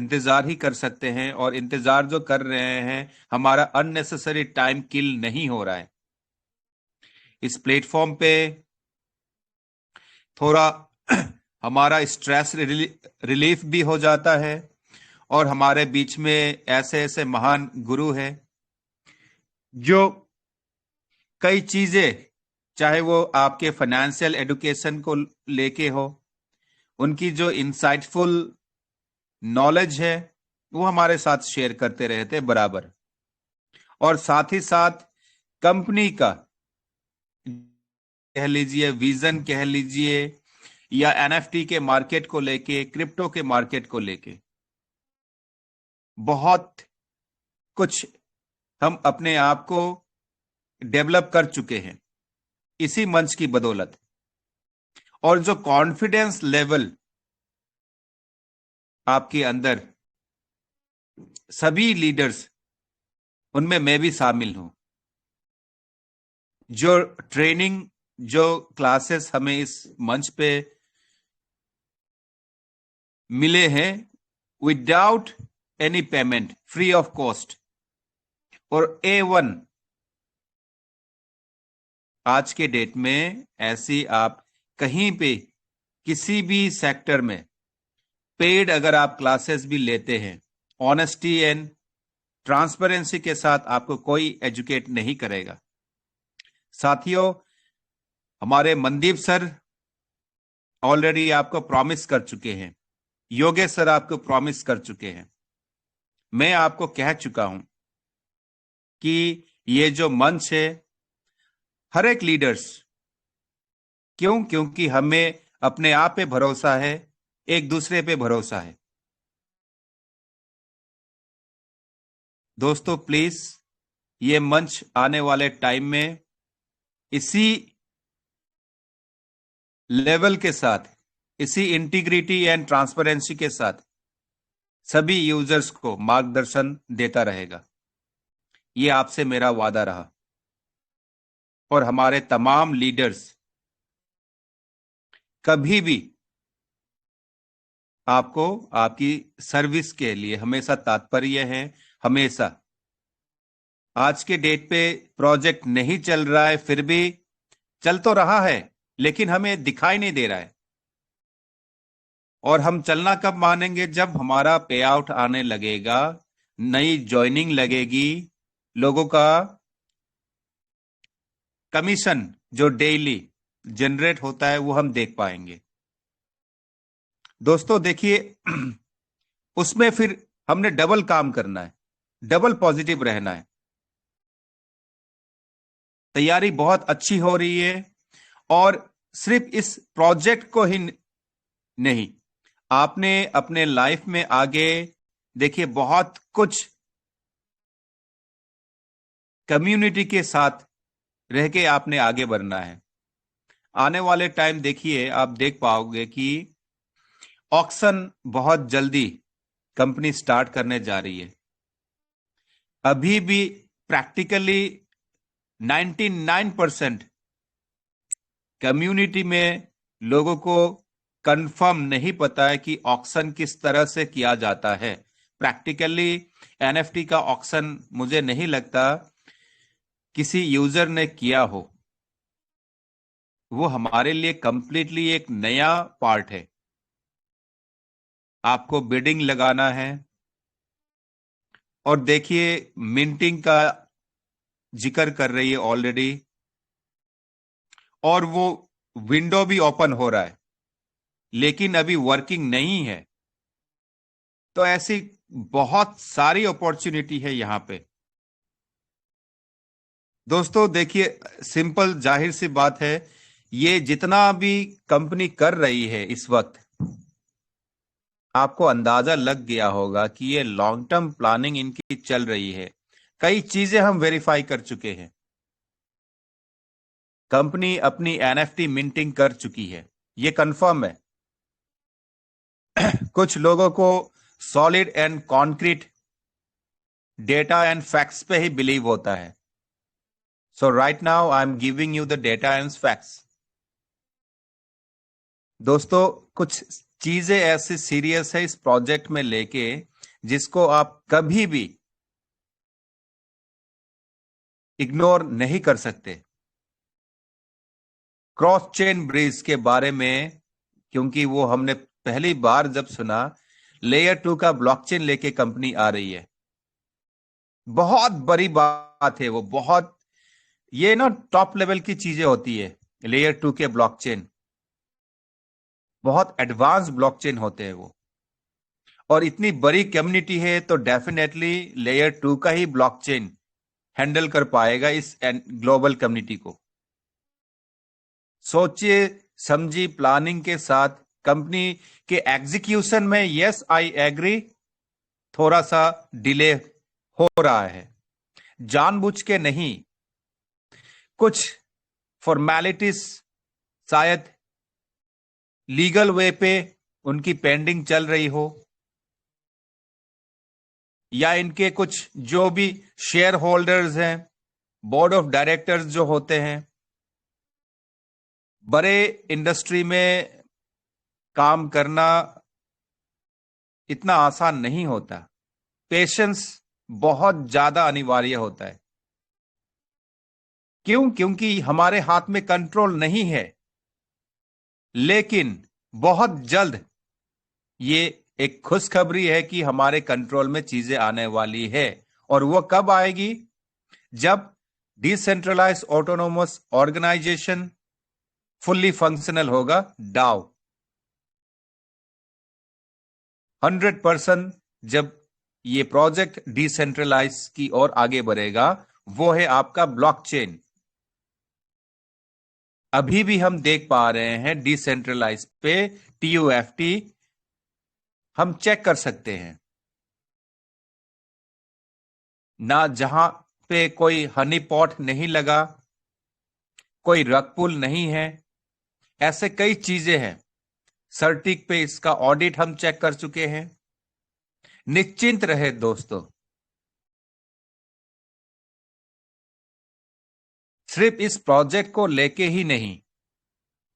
इंतजार ही कर सकते हैं, और इंतजार जो कर रहे हैं हमारा अननेसेसरी टाइम किल नहीं हो रहा है। इस प्लेटफॉर्म पे थोड़ा हमारा स्ट्रेस रिलीफ भी हो जाता है, और हमारे बीच में ऐसे ऐसे महान गुरु हैं जो कई चीजें, चाहे वो आपके फाइनेंशियल एजुकेशन को लेके हो, उनकी जो इंसाइटफुल नॉलेज है वो हमारे साथ शेयर करते रहते बराबर। और साथ ही साथ कंपनी का कह लीजिए, विजन कह लीजिए, या एनएफटी के मार्केट को लेके, क्रिप्टो के मार्केट को लेके बहुत कुछ हम अपने आप को डेवलप कर चुके हैं इसी मंच की बदौलत। और जो कॉन्फिडेंस लेवल आपके अंदर, सभी लीडर्स, उनमें मैं भी शामिल हूं, जो ट्रेनिंग, जो क्लासेस हमें इस मंच पे मिले हैं without any payment, free of cost, और A1 आज के डेट में ऐसी आप कहीं पे किसी भी सेक्टर में पेड अगर आप क्लासेस भी लेते हैं, ऑनेस्टी एंड ट्रांसपेरेंसी के साथ आपको कोई एजुकेट नहीं करेगा। साथियों, हमारे मनदीप सर ऑलरेडी आपको प्रॉमिस कर चुके हैं, योगेश सर आपको प्रॉमिस कर चुके हैं, मैं आपको कह चुका हूं कि ये जो मंच है, हर एक लीडर्स, क्योंकि हमें अपने आप पे भरोसा है, एक दूसरे पे भरोसा है। दोस्तों प्लीज, ये मंच आने वाले टाइम में इसी लेवल के साथ, इसी इंटीग्रिटी एंड ट्रांसपेरेंसी के साथ सभी यूजर्स को मार्गदर्शन देता रहेगा। ये आपसे मेरा वादा रहा। और हमारे तमाम लीडर्स कभी भी आपको आपकी सर्विस के लिए हमेशा तात्पर्य है। हमेशा, आज के डेट पे प्रोजेक्ट नहीं चल रहा है, फिर भी चल तो रहा है लेकिन हमें दिखाई नहीं दे रहा है। और हम चलना कब मानेंगे? जब हमारा पे आउट आने लगेगा, नई ज्वाइनिंग लगेगी, लोगों का कमीशन जो डेली जनरेट होता है वो हम देख पाएंगे। दोस्तों देखिए, उसमें फिर हमने डबल काम करना है, डबल पॉजिटिव रहना है। तैयारी बहुत अच्छी हो रही है, और सिर्फ इस प्रोजेक्ट को ही नहीं, आपने अपने लाइफ में आगे देखिए बहुत कुछ कम्युनिटी के साथ रह के आपने आगे बढ़ना है। आने वाले टाइम देखिए, आप देख पाओगे कि ऑक्शन बहुत जल्दी कंपनी स्टार्ट करने जा रही है। अभी भी प्रैक्टिकली 99% कम्युनिटी में लोगों को कंफर्म नहीं पता है कि ऑक्शन किस तरह से किया जाता है। प्रैक्टिकली एनएफटी का ऑक्शन मुझे नहीं लगता किसी यूजर ने किया हो। वो हमारे लिए कंप्लीटली एक नया पार्ट है। आपको बिडिंग लगाना है, और देखिए मिंटिंग का जिक्र कर रही है ऑलरेडी, और वो विंडो भी ओपन हो रहा है लेकिन अभी वर्किंग नहीं है। तो ऐसी बहुत सारी अपॉर्चुनिटी है यहां पे। दोस्तों देखिए, सिंपल जाहिर सी बात है, ये जितना भी कंपनी कर रही है इस वक्त, आपको अंदाजा लग गया होगा कि ये लॉन्ग टर्म प्लानिंग इनकी चल रही है। कई चीजें हम वेरीफाई कर चुके हैं। कंपनी अपनी एनएफटी मिंटिंग कर चुकी है, ये कंफर्म है। कुछ लोगों को solid and concrete data and facts पे ही बिलीव होता है। So right now I am giving you the data and facts. दोस्तों कुछ चीजें ऐसी सीरियस है इस प्रोजेक्ट में लेके, जिसको आप कभी भी इग्नोर नहीं कर सकते। क्रॉस चेन ब्रिज के बारे में, क्योंकि वो हमने पहली बार जब सुना, लेयर 2 का ब्लॉकचेन लेके कंपनी आ रही है, बहुत बड़ी बात है वो। बहुत, ये ना टॉप लेवल की चीजें होती है। लेयर 2 के ब्लॉकचेन बहुत एडवांस ब्लॉकचेन होते हैं वो, और इतनी बड़ी कम्युनिटी है तो डेफिनेटली लेयर 2 का ही ब्लॉकचेन हैंडल कर पाएगा इस ग्लोबल कम्युनिटी को। सोचिए समझी प्लानिंग के साथ कंपनी के एग्जीक्यूशन में, यस आई एग्री, थोड़ा सा डिले हो रहा है, जानबूझ के नहीं। कुछ फॉर्मेलिटीज शायद लीगल वे पे उनकी पेंडिंग चल रही हो, या इनके कुछ जो भी शेयर होल्डर्स हैं, बोर्ड ऑफ डायरेक्टर्स जो होते हैं, बड़े इंडस्ट्री में काम करना इतना आसान नहीं होता। पेशेंस बहुत ज्यादा अनिवार्य होता है। क्यों? क्योंकि हमारे हाथ में कंट्रोल नहीं है, लेकिन बहुत जल्द ये एक खुशखबरी है कि हमारे कंट्रोल में चीजें आने वाली है। और वो कब आएगी? जब decentralized autonomous organization fully functional होगा, डाओ 100%। जब ये प्रोजेक्ट डिसेंट्रलाइज की ओर आगे बढ़ेगा, वो है आपका ब्लॉकचेन। अभी भी हम देख पा रहे हैं डिसेंट्रलाइज पे TUFT हम चेक कर सकते हैं ना, जहां पे कोई हनी पॉट नहीं लगा, कोई रग पुल नहीं है, ऐसे कई चीजें हैं। सर्टिक पे इसका ऑडिट हम चेक कर चुके हैं। निश्चिंत रहे दोस्तों, सिर्फ इस प्रोजेक्ट को लेके ही नहीं,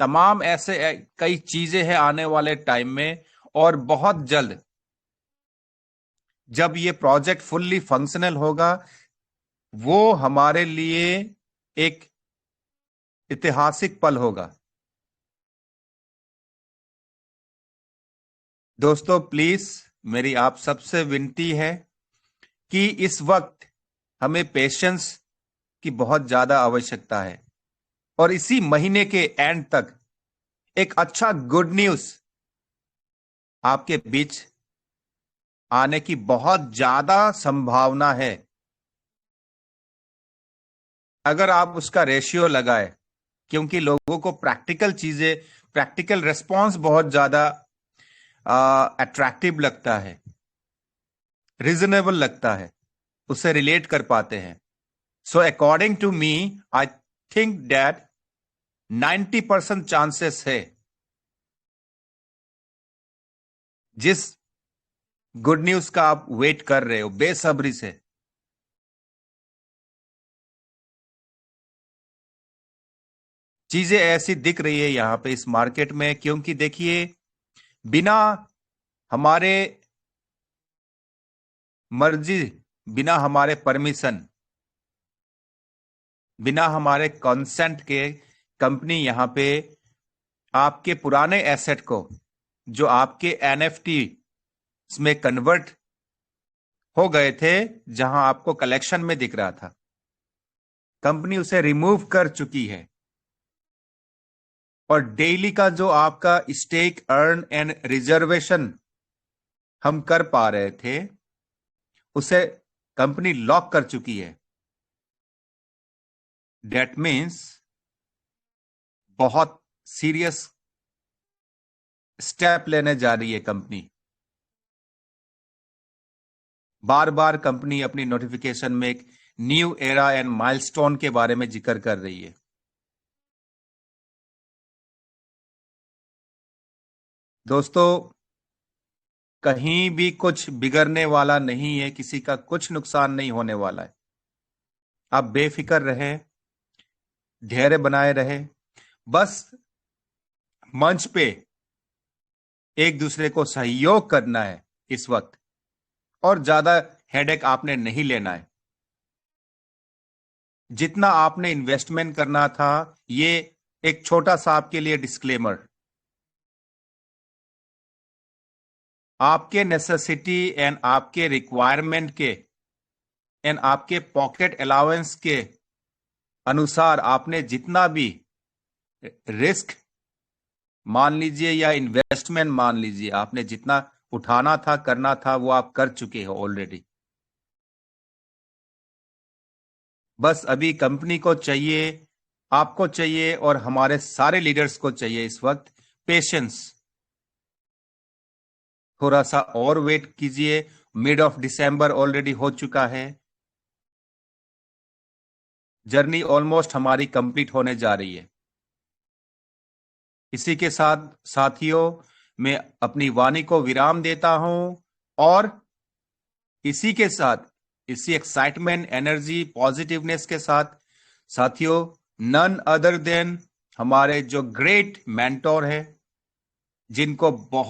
तमाम ऐसे कई चीजें हैं आने वाले टाइम में, और बहुत जल्द जब ये प्रोजेक्ट फुल्ली फंक्शनल होगा, वो हमारे लिए एक ऐतिहासिक पल होगा। दोस्तों प्लीज, मेरी आप सबसे विनती है कि इस वक्त हमें पेशेंस की बहुत ज्यादा आवश्यकता है, और इसी महीने के एंड तक एक अच्छा गुड न्यूज आपके बीच आने की बहुत ज्यादा संभावना है। अगर आप उसका रेशियो लगाए, क्योंकि लोगों को प्रैक्टिकल चीजें, प्रैक्टिकल रिस्पॉन्स बहुत ज्यादा अट्रैक्टिव लगता है, रीजनेबल लगता है, उससे रिलेट कर पाते हैं। So according to me, I think that 90% chances है, जिस गुड न्यूज का आप वेट कर रहे हो बेसब्री से, चीजें ऐसी दिख रही है यहां पे इस मार्केट में। क्योंकि देखिए, बिना हमारे मर्जी, बिना हमारे परमिशन, बिना हमारे कंसेंट के कंपनी यहां पे आपके पुराने एसेट को, जो आपके NFT में कन्वर्ट हो गए थे, जहां आपको कलेक्शन में दिख रहा था, कंपनी उसे रिमूव कर चुकी है। और डेली का जो आपका स्टेक अर्न एंड रिजर्वेशन हम कर पा रहे थे, उसे कंपनी लॉक कर चुकी है। दैट मीन्स बहुत सीरियस स्टेप लेने जा रही है कंपनी। बार बार कंपनी अपनी नोटिफिकेशन में एक न्यू एरा एंड माइलस्टोन के बारे में जिक्र कर रही है। दोस्तों, कहीं भी कुछ बिगड़ने वाला नहीं है, किसी का कुछ नुकसान नहीं होने वाला है। आप बेफिक्र रहे, धैर्य बनाए रहे, बस मंच पे एक दूसरे को सहयोग करना है इस वक्त। और ज्यादा हेडेक आपने नहीं लेना है। जितना आपने इन्वेस्टमेंट करना था, ये एक छोटा सा आपके लिए डिस्क्लेमर, आपके नेसेसिटी एंड आपके रिक्वायरमेंट के एंड आपके पॉकेट अलाउंस के अनुसार आपने जितना भी रिस्क मान लीजिए या इन्वेस्टमेंट मान लीजिए, आपने जितना उठाना था, करना था, वो आप कर चुके हो ऑलरेडी। बस अभी कंपनी को चाहिए, आपको चाहिए और हमारे सारे लीडर्स को चाहिए इस वक्त पेशेंस। थोड़ा सा और वेट कीजिए, मिड ऑफ दिसंबर ऑलरेडी हो चुका है, जर्नी ऑलमोस्ट हमारी कंप्लीट होने जा रही है। इसी के साथ साथियों, मैं अपनी वाणी को विराम देता हूं और इसी के साथ, इसी एक्साइटमेंट, एनर्जी, पॉजिटिवनेस के साथ साथियों, नन अदर देन हमारे जो ग्रेट मेंटोर है, जिनको बहुत